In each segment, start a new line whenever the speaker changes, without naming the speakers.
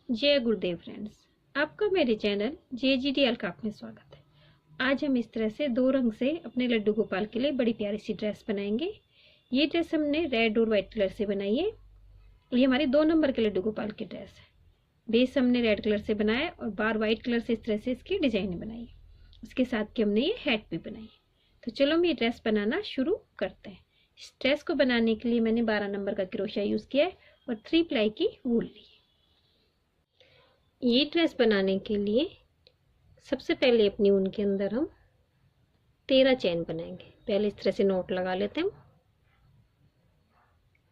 जय गुरुदेव फ्रेंड्स, आपका मेरे चैनल JGD अलकाप में स्वागत है। आज हम इस तरह से दो रंग से अपने लड्डू गोपाल के लिए बड़ी प्यारी सी ड्रेस बनाएंगे। ये ड्रेस हमने रेड और वाइट कलर से बनाई है। ये हमारी 2 नंबर के लड्डू गोपाल की ड्रेस है। बेस हमने रेड कलर से बनाया और बार वाइट कलर से इस तरह से इसकी डिजाइन बनाई है। उसके साथ की हमने ये हैट भी बनाई है। तो चलो हम ये ड्रेस बनाना शुरू करते हैं। इस ड्रेस को बनाने के लिए मैंने 12 नंबर का क्रोशिया यूज किया है और 3 प्लाई की वूल ली है। ये ड्रेस बनाने के लिए सबसे पहले अपनी ऊन के अंदर हम 13 चेन बनाएंगे। पहले इस तरह से नोट लगा लेते हैं।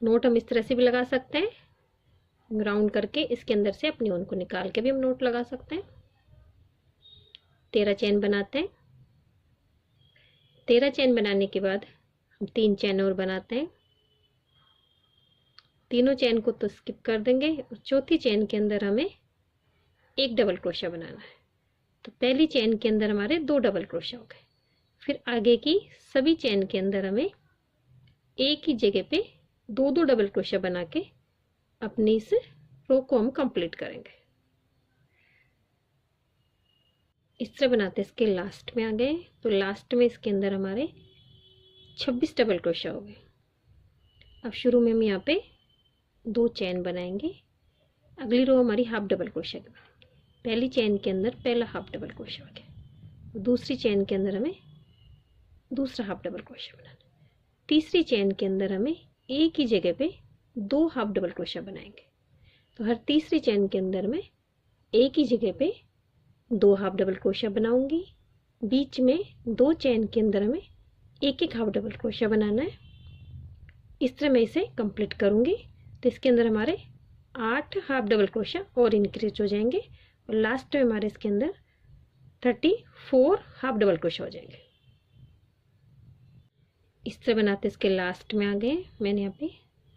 नोट हम इस तरह से भी लगा सकते हैं, राउंड करके इसके अंदर से अपनी ऊन को निकाल के भी हम नोट लगा सकते हैं। 13 चेन बनाते हैं। 13 चेन बनाने के बाद हम 3 चेन और बनाते हैं। तीनों चेन को तो स्किप कर देंगे और चौथी चेन के अंदर हमें एक डबल क्रोशिया बनाना है। तो पहली चेन के अंदर हमारे 2 डबल क्रोशिया हो गए। फिर आगे की सभी चेन के अंदर हमें एक ही जगह पे 2-2 डबल क्रोशिया बना के अपनी इस रो को हम कंप्लीट करेंगे। इस तरह बनाते इसके लास्ट में आ गए। तो लास्ट में इसके अंदर हमारे 26 डबल क्रोशिया हो गए। अब शुरू में हम यहाँ पे 2 चेन बनाएंगे। अगली रो हमारी हाफ डबल क्रोशिया की। पहली चेन के अंदर पहला हाफ डबल क्रोशिया हो गया। दूसरी चेन के अंदर हमें दूसरा हाफ डबल क्रोशिया बनाना। तीसरी चेन के अंदर हमें एक ही जगह पे 2 हाफ डबल क्रोशिया बनाएंगे। तो हर तीसरी चेन के अंदर मैं एक ही जगह पे 2 हाफ डबल क्रोशिया बनाऊंगी। बीच में 2 चेन के अंदर हमें एक एक हाफ डबल क्रोशिया बनाना है। इस तरह मैं इसे कंप्लीट करूंगी। तो इसके अंदर हमारे 8 हाफ डबल क्रोशिया और इंक्रीज हो जाएंगे और लास्ट में हमारे इसके अंदर 34 हाफ डबल क्रोशिया हो जाएंगे। इस तरह बनाते इसके लास्ट में आ गए। मैंने यहाँ पे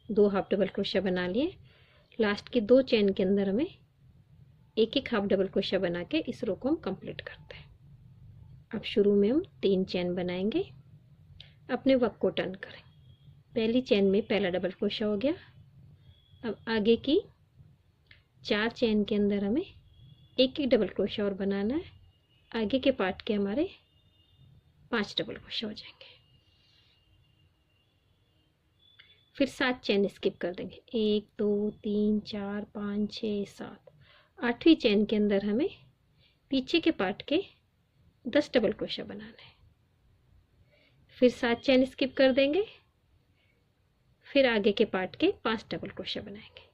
2 हाफ डबल क्रोशिया बना लिए। लास्ट की 2 चेन के अंदर हमें एक एक हाफ डबल क्रोशिया बना के इस रो को हम कंप्लीट करते हैं। अब शुरू में हम 3 चेन बनाएंगे। अपने वर्क को टर्न करें। पहली चेन में पहला डबल क्रोशिया हो गया। अब आगे की 4 चेन के अंदर हमें एक एक डबल क्रोशिया और बनाना है। आगे के पार्ट के हमारे 5 डबल क्रोशिया हो जाएंगे। फिर 7 चेन स्किप कर देंगे। 1 2 3 4 5 6 7। 8वीं चेन के अंदर हमें पीछे के पार्ट के 10 डबल क्रोशिया बनाना है। फिर 7 चेन स्किप कर देंगे। फिर आगे के पार्ट के 5 डबल क्रोशिया बनाएंगे।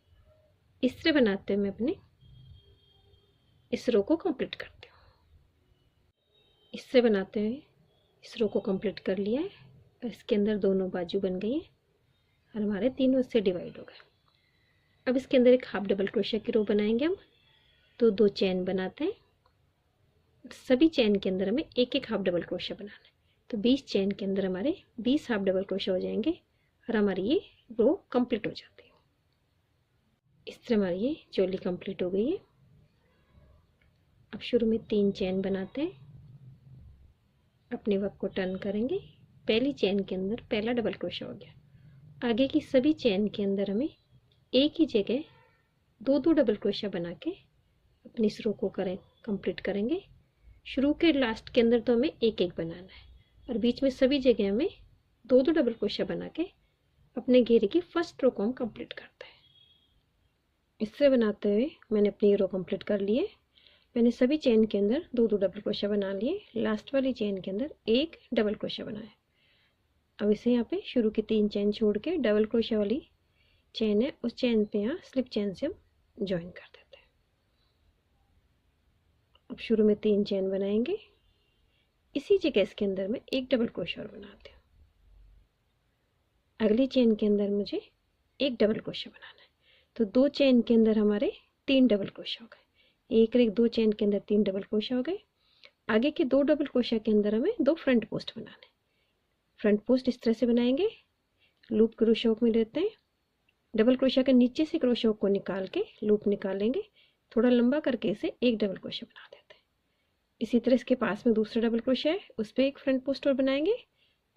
इस तरह बनाते हुए मैं अपने इस रो को कंप्लीट करती हूँ। इस तरह बनाते हुए इस रो को कंप्लीट कर लिया है और इसके अंदर दोनों बाजू बन गई हैं और हमारे तीनों से डिवाइड हो गए। अब इसके अंदर एक हाफ डबल क्रोशिया की रो बनाएंगे हम। तो 2 चेन बनाते हैं। सभी चेन के अंदर हमें एक एक हाफ डबल क्रोशिया बनाना है। तो 20 चेन के अंदर हमारे 20 हाफ डबल क्रोशिया हो जाएंगे और हमारी ये रो कंप्लीट हो जाती है। इस तरह हमारी ये चोली कंप्लीट हो गई है। अब शुरू में 3 चेन बनाते हैं। अपने वर्क को टर्न करेंगे। पहली चेन के अंदर पहला डबल क्रोशिया हो गया। आगे की सभी चेन के अंदर हमें एक ही जगह 2-2 डबल क्रोशिया बना के अपनी इस रो को कंप्लीट करेंगे। शुरू के लास्ट के अंदर तो हमें एक एक बनाना है और बीच में सभी जगह हमें 2-2 डबल क्रोशिया बना के अपने घेरे की फर्स्ट रो को हम कंप्लीट करते हैं। इस तरह बनाते हुए मैंने अपनी रो कंप्लीट कर ली है। मैंने सभी चेन के अंदर 2-2 डबल क्रोशिया बना लिए। लास्ट वाली चेन के अंदर एक डबल क्रोशिया बनाया। अब इसे यहाँ पे शुरू की 3 चेन छोड़ के डबल क्रोशिया वाली चेन है उस चेन पे यहाँ स्लिप चेन से हम ज्वाइन कर देते हैं। अब शुरू में 3 चेन बनाएंगे। इसी जगह इसके अंदर मैं एक डबल क्रोशिया और बनाती हूँ। अगली चेन के अंदर मुझे एक डबल क्रोशिया बनाना है। तो 2 चेन के अंदर हमारे 3 डबल क्रोशिया हो गए। एक और एक 2 चेन के अंदर 3 डबल क्रोशिया हो गए। आगे के 2 डबल क्रोशिया के अंदर हमें 2 फ्रंट पोस्ट बनाने। फ्रंट पोस्ट इस तरह से बनाएंगे। लूप क्रोशिया में लेते हैं। डबल क्रोशिया के नीचे से क्रोशिया को निकाल के लूप निकालेंगे। थोड़ा लंबा करके इसे एक डबल क्रोशिया बना देते हैं। इसी तरह इसके पास में दूसरा डबल क्रोशिया है, उस पर एक फ्रंट पोस्ट और बनाएंगे।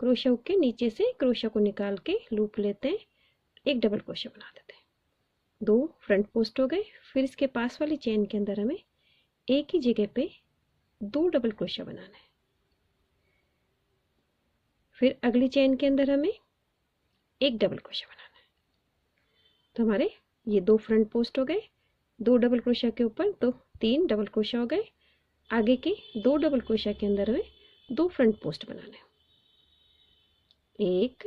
क्रोशिया के नीचे से क्रोशिया को निकाल के लूप लेते हैं, एक डबल क्रोशिया बना देते हैं। 2 फ्रंट पोस्ट हो गए। फिर इसके पास वाली चेन के अंदर हमें एक ही जगह पे 2 डबल क्रोशिया बनाना है। फिर अगली चेन के अंदर हमें एक डबल क्रोशिया बनाना है। तो हमारे ये 2 फ्रंट पोस्ट हो गए, 2 डबल क्रोशिया के ऊपर 2 3 डबल क्रोशिया हो गए। आगे के 2 डबल क्रोशिया के अंदर हमें 2 फ्रंट पोस्ट बनाने हैं, 1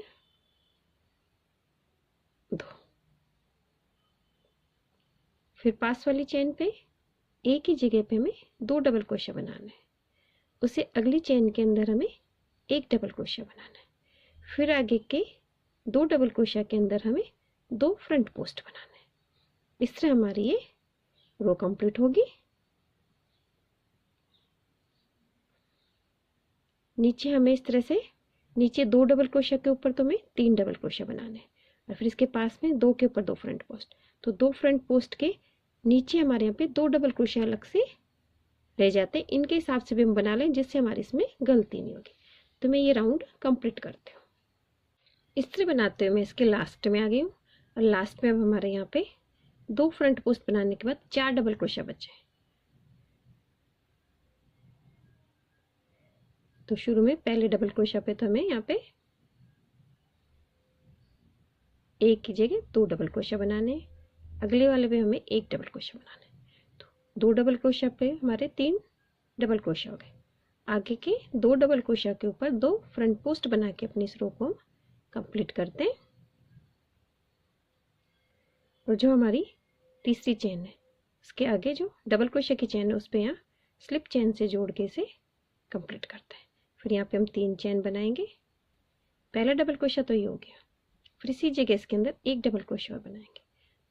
2। फिर पास वाली चेन पे एक ही जगह पे हमें 2 डबल क्रोशिया बनाना है। उसे अगली चेन के अंदर हमें एक डबल क्रोशिया बनाना है। फिर आगे के 2 डबल क्रोशिया के अंदर हमें 2 फ्रंट पोस्ट बनाना है। इस तरह हमारी ये रो कंप्लीट होगी। नीचे हमें इस तरह से नीचे 2 डबल क्रोशिया के ऊपर तो हमें 3 डबल क्रोशिया बनाने हैं और फिर इसके पास में 2 के ऊपर 2 फ्रंट पोस्ट। तो 2 फ्रंट पोस्ट के नीचे हमारे यहाँ पे 2 डबल क्रोशिया अलग से रह जाते हैं। इनके हिसाब से भी हम बना लें जिससे हमारी इसमें गलती नहीं होगी। तो मैं ये राउंड कंप्लीट करती हूँ। इस तरह बनाते हुए मैं इसके लास्ट में आ गई हूँ और लास्ट में अब हमारे यहाँ पे 2 फ्रंट पोस्ट बनाने के बाद 4 डबल क्रोशिया बचे। तो शुरू में पहले डबल क्रोशिया पे तो हमें यहाँ पे एक की जगह 2 डबल क्रोशिया बनाने, अगले वाले पे हमें एक डबल क्रोशिया बनाने। तो 2 डबल क्रोशिया पे हमारे 3 डबल क्रोशिया हो गए। आगे के 2 डबल क्रोशिया के ऊपर 2 फ्रंट पोस्ट बना के अपनी इस रो को कंप्लीट करते हैं। और जो हमारी तीसरी चेन है उसके आगे जो डबल क्रोशिया की चेन है उस पर यहाँ स्लिप चेन से जोड़ के इसे कंप्लीट करते हैं। फिर यहाँ पे हम 3 चेन बनाएंगे। पहला डबल क्रोशिया तो ये हो गया। फिर इसी जगह इसके अंदर एक डबल क्रोशिया बनाएंगे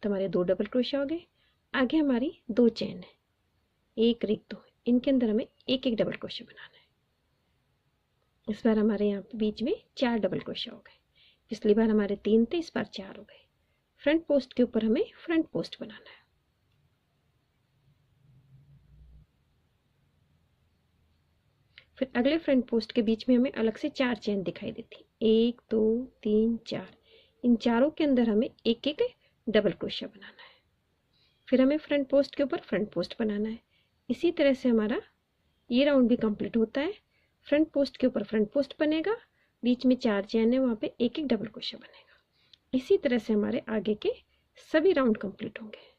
तो हमारे 2 डबल क्रोशिया हो गए। आगे हमारी 2 चेन है, 1 एक 2, इनके अंदर हमें एक एक डबल क्रोशिया बनाना है। इस बार हमारे यहाँ पे बीच में 4 डबल क्रोशिया हो गए। पिछली बार हमारे 3 थे, इस बार 4 हो गए। फ्रंट पोस्ट के ऊपर हमें फ्रंट पोस्ट बनाना है। फिर अगले फ्रंट पोस्ट के बीच में हमें अलग से 4 चेन दिखाई देती, 1 2 3 4। इन चारों के अंदर हमें एक एक डबल क्रोशिया बनाना है। फिर हमें फ्रंट पोस्ट के ऊपर फ्रंट पोस्ट बनाना है। इसी तरह से हमारा ये राउंड भी कंप्लीट होता है। फ्रंट पोस्ट के ऊपर फ्रंट पोस्ट बनेगा, बीच में 4 चेन है, वहाँ पे एक एक डबल क्रोशिया बनेगा। इसी तरह से हमारे आगे के सभी राउंड कंप्लीट होंगे।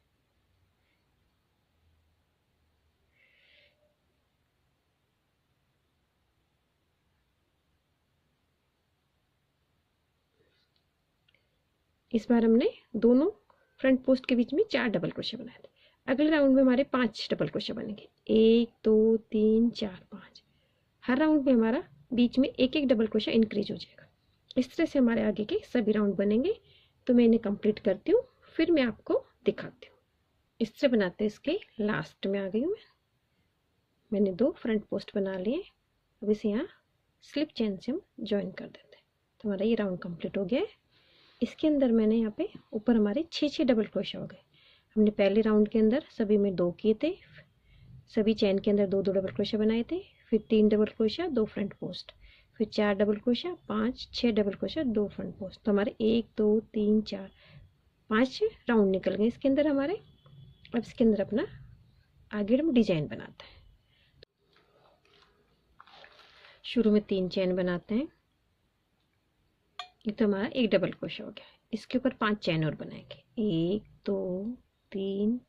इस बार हमने दोनों फ्रंट पोस्ट के बीच में 4 डबल क्रोशिया बनाए थे। अगले राउंड में हमारे 5 डबल क्रोशिया बनेंगे, 1 2 3 4 5। हर राउंड में हमारा बीच में एक एक डबल क्रोशिया इंक्रीज हो जाएगा। इस तरह से हमारे आगे के सभी राउंड बनेंगे। तो मैं इन्हें कंप्लीट करती हूँ, फिर मैं आपको दिखाती हूँ। इस तरह बनाते हैं। इसके लास्ट में आ गई हूँ मैंने 2 फ्रंट पोस्ट बना लिए। अब इसे यहाँ स्लिप चेन से हम ज्वाइन कर देते हैं। तो हमारा ये राउंड कंप्लीट हो गया है। इसके अंदर मैंने यहाँ पे ऊपर हमारे 6 डबल क्रोशिया हो गए। हमने पहले राउंड के अंदर सभी में 2 किए थे, सभी चेन के अंदर 2 2 डबल क्रोशिया बनाए थे। फिर 3 डबल क्रोशिया, 2 फ्रंट पोस्ट, फिर 4 double crochet, 5 6 double crochet, 2 front post. तो हमारे 1 2 3 4 5 राउंड निकल गए इसके अंदर हमारे। अब इसके अंदर अपना आगे हम डिजाइन बनाते हैं। शुरू में 3 चेन बनाते हैं। ये तो हमारा एक डबल क्रोशिया हो गया। इसके ऊपर 5 चेन और बनाएंगे, 1 2 3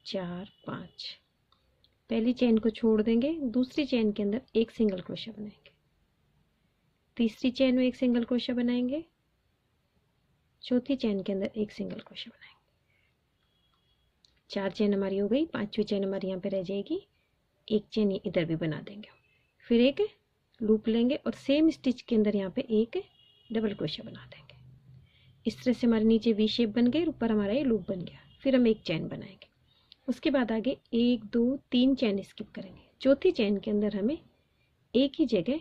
4 5। पहली चेन को छोड़ देंगे, दूसरी चेन के अंदर एक सिंगल क्रोशिया बनाएंगे, तीसरी चेन में एक सिंगल क्रोशिया बनाएंगे, चौथी चेन के अंदर एक सिंगल क्रोशिया बनाएंगे। 4 चेन हमारी हो गई। 5वीं चेन हमारी यहाँ पे रह जाएगी, एक चेन इधर भी बना देंगे। फिर एक लूप लेंगे और सेम स्टिच के अंदर यहाँ पे एक डबल क्रोशिया बना देंगे। इस तरह से हमारे नीचे वी शेप बन गई, ऊपर हमारा ये लूप बन गया। फिर हम एक चेन बनाएंगे। उसके बाद आगे 1 2 3 चेन स्किप करेंगे। चौथी चेन के अंदर हमें एक ही जगह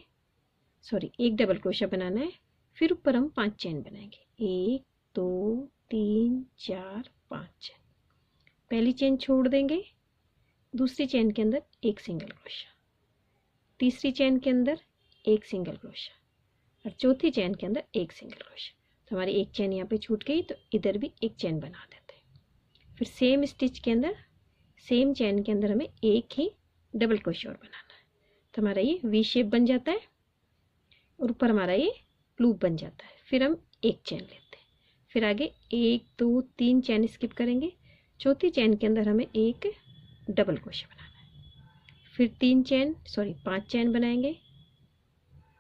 एक डबल क्रोशिया बनाना है। फिर ऊपर हम 5 चेन बनाएंगे, 1 2 3 4 5 चेन। पहली चेन छोड़ देंगे, दूसरी चेन के अंदर एक सिंगल क्रोशिया, तीसरी चेन के अंदर एक सिंगल क्रोशिया और चौथी चेन के अंदर एक सिंगल क्रोशिया। तो हमारी एक चेन यहाँ पे छूट गई, तो इधर भी एक चेन बना देते हैं। फिर सेम स्टिच के अंदर, सेम चैन के अंदर हमें एक ही डबल क्रोशे और बनाना है। तो हमारा ये वी शेप बन जाता है और ऊपर हमारा ये लूप बन जाता है। फिर हम एक चैन लेते हैं, फिर आगे 1 2 3 चैन स्किप करेंगे। चौथी चैन के अंदर हमें एक डबल क्रोशे बनाना है। फिर 5 चैन बनाएंगे।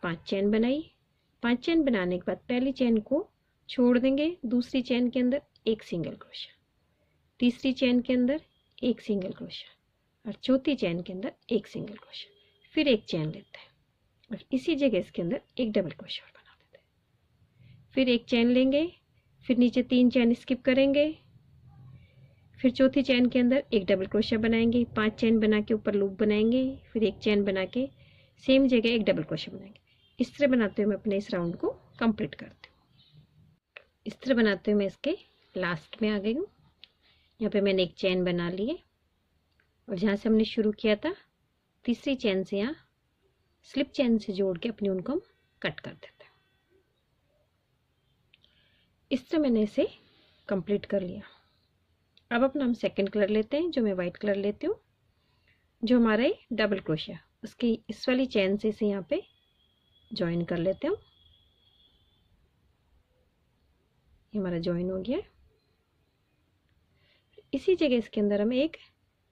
5 चैन बनाई। 5 चैन बनाने के बाद पहली चैन को छोड़ देंगे, दूसरी चैन के अंदर एक सिंगल क्रोशा, तीसरी चैन के अंदर एक सिंगल क्रोशा और चौथी चैन के अंदर एक सिंगल क्रोशा। फिर एक चैन लेते हैं और इसी जगह इसके अंदर एक डबल क्रोशा और बना देते हैं। फिर एक चैन लेंगे, फिर नीचे 3 चैन स्किप करेंगे, फिर चौथी चैन के अंदर एक डबल क्रोशा बनाएंगे। 5 चैन बना के ऊपर लूप बनाएंगे, फिर एक चैन बना के सेम जगह एक डबल क्रोशा बनाएंगे। इस तरह बनाते हुए मैं अपने इस राउंड को कंप्लीट करती हूँ। इस तरह बनाते हुए मैं इसके लास्ट में आ गई हूँ। यहाँ पे मैंने एक चैन बना ली है और जहाँ से हमने शुरू किया था तीसरी चैन से यहाँ स्लिप चैन से जोड़ के अपनी उनको हम कट कर देते हैं। इस तरह मैंने इसे कंप्लीट कर लिया। अब अपना हम सेकंड कलर लेते हैं, जो मैं वाइट कलर लेती हूँ। जो हमारा डबल क्रोशिया उसकी इस वाली चैन से इसे यहाँ पे ज्वाइन कर लेते हैं। ये हमारा ज्वाइन हो गया। इसी जगह इसके अंदर हम एक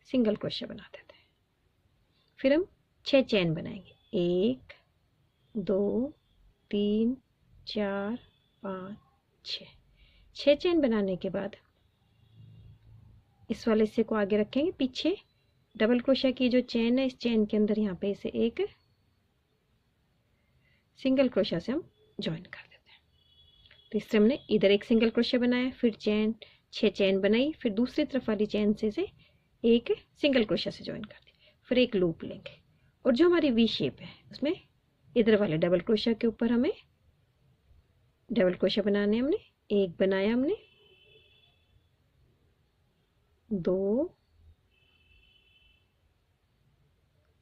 सिंगल क्रोशिया बना देते हैं। फिर हम 6 चैन बनाएंगे, 1 2 3 4 5 6। 6 चैन बनाने के बाद इस वाले हिस्से को आगे रखेंगे, पीछे डबल क्रोशिया की जो चैन है इस चैन के अंदर यहाँ पे इसे एक सिंगल क्रोशिया से हम ज्वाइन कर देते हैं। तो इस तरह हमने इधर एक सिंगल क्रोशिया बनाया, फिर 6 चैन बनाई, फिर दूसरी तरफ वाली चैन से इसे एक सिंगल क्रोशिया से ज्वाइन कर दी, फिर एक लूप लेंगे और जो हमारी वी शेप है उसमें इधर वाले डबल क्रोशिया के ऊपर हमें डबल क्रोशिया बनाने, हमने एक बनाया, हमने 2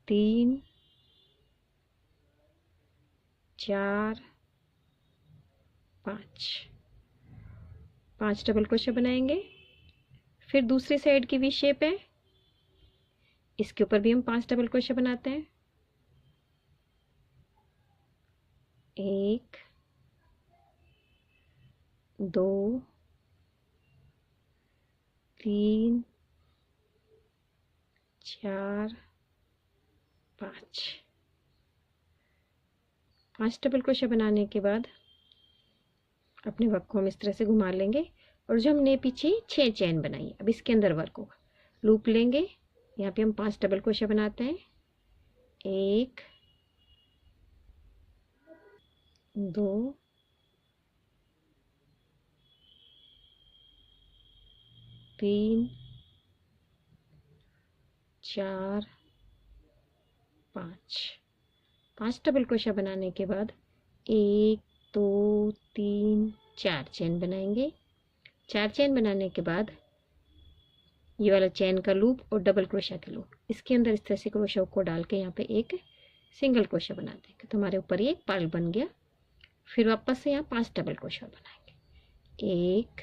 3 4 5 डबल क्रोशिया बनाएंगे। फिर दूसरी साइड की वी शेप है, इसके ऊपर भी हम 5 डबल क्रोशिया बनाते हैं, 1 2 3 4 5 डबल क्रोशिया बनाने के बाद अपने वर्क को हम इस तरह से घुमा लेंगे और जो हमने पीछे 6 चैन बनाई अब इसके अंदर वर्क होगा। लूप लेंगे, यहाँ पे हम 5 डबल क्रोशिया बनाते हैं, 1 2 3 4 5 डबल क्रोशिया बनाने के बाद 1 2 3 4 चैन बनाएंगे। 4 चैन बनाने के बाद ये वाला चैन का लूप और डबल क्रोशिया का लूप इसके अंदर इस तरह से क्रोशिया को डाल के यहाँ पे एक सिंगल क्रोशिया बना देंगे, तो हमारे ऊपर ये एक पर्ल बन गया। फिर वापस से यहाँ 5 डबल क्रोशिया बनाएंगे, 1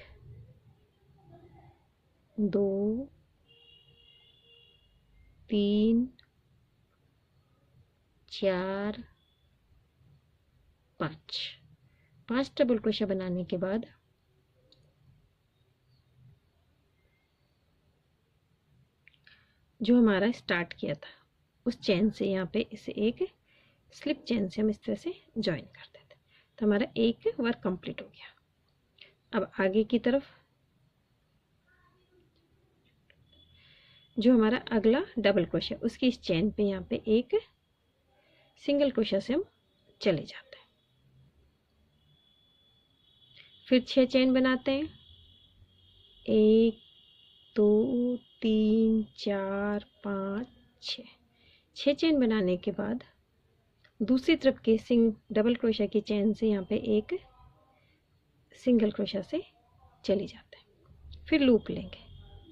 2 3 4 5 डबल क्रोशिया बनाने के बाद जो हमारा स्टार्ट किया था उस चैन से यहाँ पे इसे एक स्लिप चैन से हम इस तरह से ज्वाइन कर देते हैं, तो हमारा एक वर्क कंप्लीट हो गया। अब आगे की तरफ जो हमारा अगला डबल क्रोशिया उसकी इस चैन पे यहाँ पे एक सिंगल क्रोशिया से हम चले जाते हैं। फिर 6 चैन बनाते हैं, 1 2 3 4 5 6 चैन बनाने के बाद दूसरी तरफ के डबल क्रोशिया की चैन से यहाँ पे एक सिंगल क्रोशिया से चली जाते हैं। फिर लूप लेंगे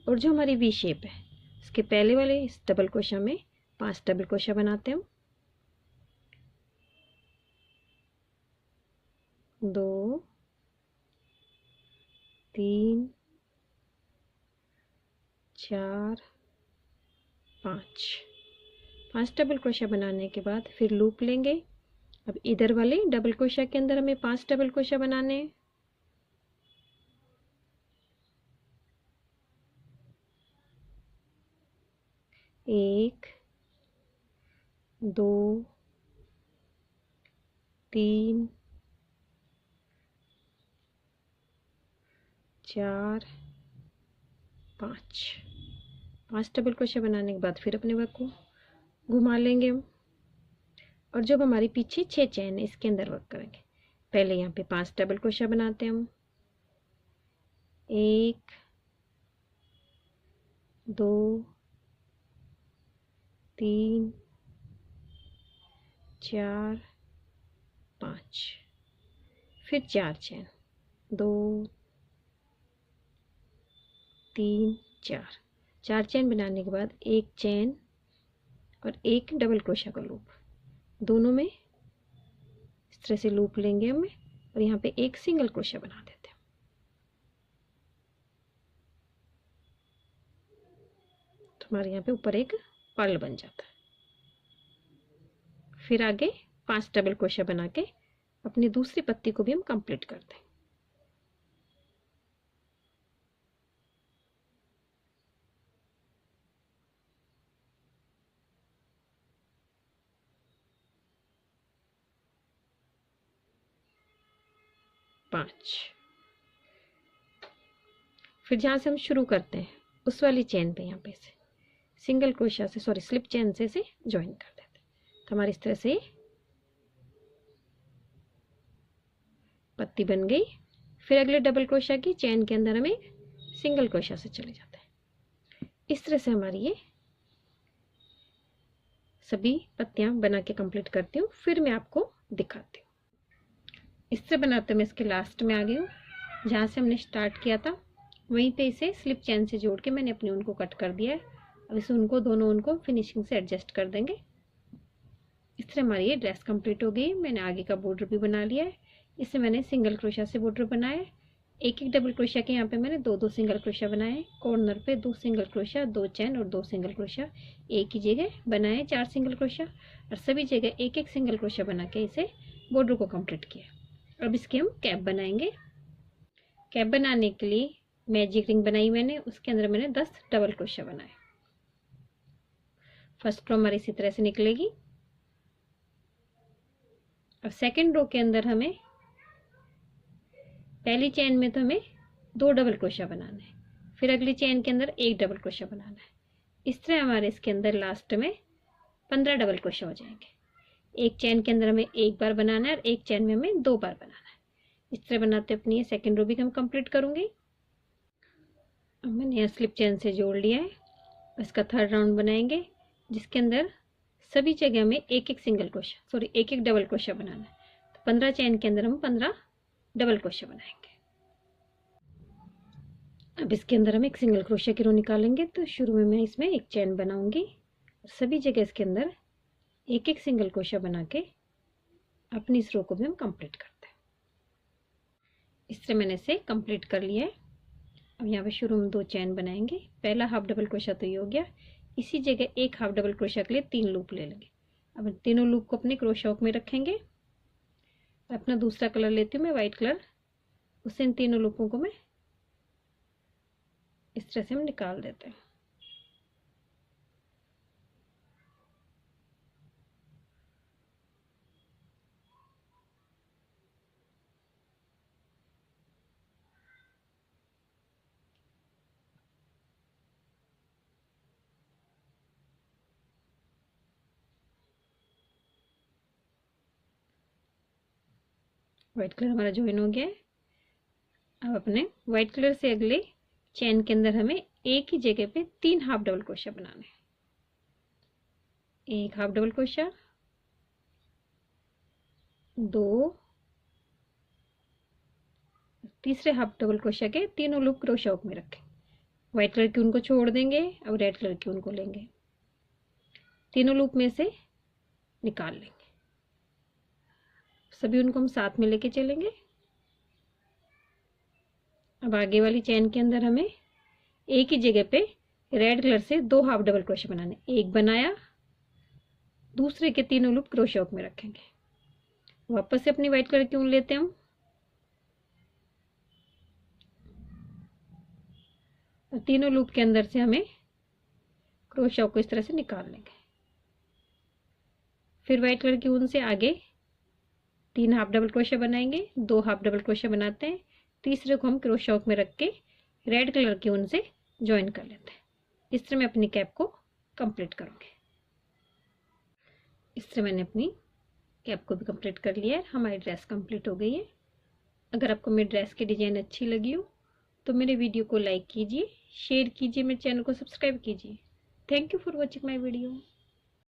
और जो हमारी वी शेप है उसके पहले वाले इस डबल क्रोशिया में 5 डबल क्रोशिया बनाते हैं, 2 3 4 5 डबल क्रोशिया बनाने के बाद फिर लूप लेंगे। अब इधर वाले डबल क्रोशिया के अंदर हमें 5 डबल क्रोशिया बनाने हैं। 1 2 3 4 5 डबल क्रोशिया बनाने के बाद फिर अपने वर्क को घुमा लेंगे हम, और जब हमारी पीछे 6 चैन है इसके अंदर वर्क करेंगे। पहले यहाँ पे 5 डबल क्रोशिया बनाते हैं हम। 1 2 3 4 5, फिर 4 चैन, 2 3 4 चैन बनाने के बाद एक चैन और एक डबल क्रोशिया का लूप, दोनों में इस तरह से लूप लेंगे हमें, और यहाँ पे एक सिंगल क्रोशिया बना देते हैं। तो हमारे यहाँ पे ऊपर एक पर्ल बन जाता है। फिर आगे 5 डबल क्रोशिया बना के अपनी दूसरी पत्ती को भी हम कंप्लीट करते हैं। फिर जहाँ से हम शुरू करते हैं उस वाली चेन पे यहाँ पे से सिंगल क्रोशिया से स्लिप चेन से ज्वाइन कर देते हैं। तो हमारी इस तरह से पत्ती बन गई। फिर अगले डबल क्रोशिया की चेन के अंदर हमें सिंगल क्रोशिया से चले जाते हैं। इस तरह से हमारी ये सभी पत्तियां बना के कंप्लीट करती हूँ, फिर मैं आपको दिखाती हूँ। इस तरह बनाते मैं इसके लास्ट में आ गई हूँ। जहाँ से हमने स्टार्ट किया था वहीं पे इसे स्लिप चेन से जोड़ के मैंने अपनी ऊन को कट कर दिया है। अब इसे दोनों ऊन को फिनिशिंग से एडजस्ट कर देंगे। इस तरह हमारी ये ड्रेस कंप्लीट हो गई। मैंने आगे का बॉर्डर भी बना लिया है। इसे मैंने सिंगल क्रोशिया से बॉर्डर बनाया है। एक डबल क्रोशिया के यहाँ पे मैंने 2 सिंगल क्रोशिया बनाए। कॉर्नर पे 2 सिंगल क्रोशिया, 2 चैन और 2 सिंगल क्रोशिया। एक ही जगह बनाए 4 सिंगल क्रोशिया, और सभी जगह एक सिंगल क्रोशिया बना के इसे बॉर्डर को कंप्लीट किया। अब इसकी हम कैप बनाएंगे। कैप बनाने के लिए मैजिक रिंग बनाई मैंने, उसके अंदर मैंने 10 डबल क्रोशिया बनाए। फर्स्ट रो हमारी इसी तरह से निकलेगी। अब सेकंड रो के अंदर हमें पहली चेन में तो हमें 2 डबल क्रोशिया बनाना है, फिर अगली चेन के अंदर 1 डबल क्रोशिया बनाना है। इस तरह हमारे इसके अंदर लास्ट में 15 डबल क्रोशिया हो जाएंगे। एक चेन के अंदर हमें 1 बार बनाना है और एक चेन में हमें 2 बार बनाना है। इस तरह बनाते अपनी ये सेकंड रो भी हम कंप्लीट करूंगी। अब मैंने यहाँ स्लिप चेन से जोड़ लिया है। इसका थर्ड राउंड बनाएंगे, जिसके अंदर सभी जगह में एक सिंगल क्रोशिया एक डबल क्रोशिया बनाना है। तो 15 चेन के अंदर हम 15 डबल क्रोशिया बनाएंगे। अब इसके अंदर हम एक सिंगल क्रोशिया की रो निकालेंगे। तो शुरू में मैं इसमें एक चेन बनाऊंगी और सभी जगह इसके अंदर एक सिंगल क्रोशिया बना के अपनी इस रो को भी हम कंप्लीट करते हैं। इस तरह मैंने इसे कंप्लीट कर लिया है। अब यहाँ पे शुरू में 2 चैन बनाएंगे। पहला हाफ डबल क्रोशिया तो ये हो गया। इसी जगह एक हाफ डबल क्रोशिया के लिए 3 लूप ले लेंगे। अब तीनों लूप को अपने क्रोशिया हुक में रखेंगे। अपना दूसरा कलर लेती हूँ मैं, वाइट कलर। उससे इन तीनों लूपों को मैं इस तरह से हम निकाल देते हैं। व्हाइट कलर हमारा ज्वाइन हो गया है। अब अपने व्हाइट कलर से अगले चेन के अंदर हमें एक ही जगह पे 3 हाफ डबल क्रोशिया बनाने हैं। एक हाफ डबल क्रोशिया, 2, तीसरे हाफ डबल क्रोशिया के तीनों लूप क्रोशिया हुक में रखें। व्हाइट कलर की ऊन को छोड़ देंगे और रेड कलर की ऊन को लेंगे, तीनों लूप में से निकाल लेंगे। सभी उनको हम साथ में लेके चलेंगे। अब आगे वाली चेन के अंदर हमें एक ही जगह पे रेड कलर से 2 हाफ डबल क्रोशे बनाने, एक बनाया, दूसरे के तीनों लूप क्रोशे हुक में रखेंगे। वापस से अपनी व्हाइट कलर की ऊन लेते हैं हम और तीनों लूप के अंदर से हमें क्रोशे हुक को इस तरह से निकाल लेंगे। फिर व्हाइट कलर की ऊन से आगे 3 हाफ डबल क्रोशे बनाएंगे, 2 हाफ डबल क्रोशे बनाते हैं, तीसरे को हम क्रोशे हुक में रख के रेड कलर की ऊन से ज्वाइन कर लेते हैं। इस तरह मैं अपनी कैप को कंप्लीट करूँगी। इस तरह मैंने अपनी कैप को भी कंप्लीट कर लिया है। हमारी ड्रेस कंप्लीट हो गई है। अगर आपको मेरी ड्रेस की डिज़ाइन अच्छी लगी हो तो मेरे वीडियो को लाइक कीजिए, शेयर कीजिए, मेरे चैनल को सब्सक्राइब कीजिए। Thank you for watching my video.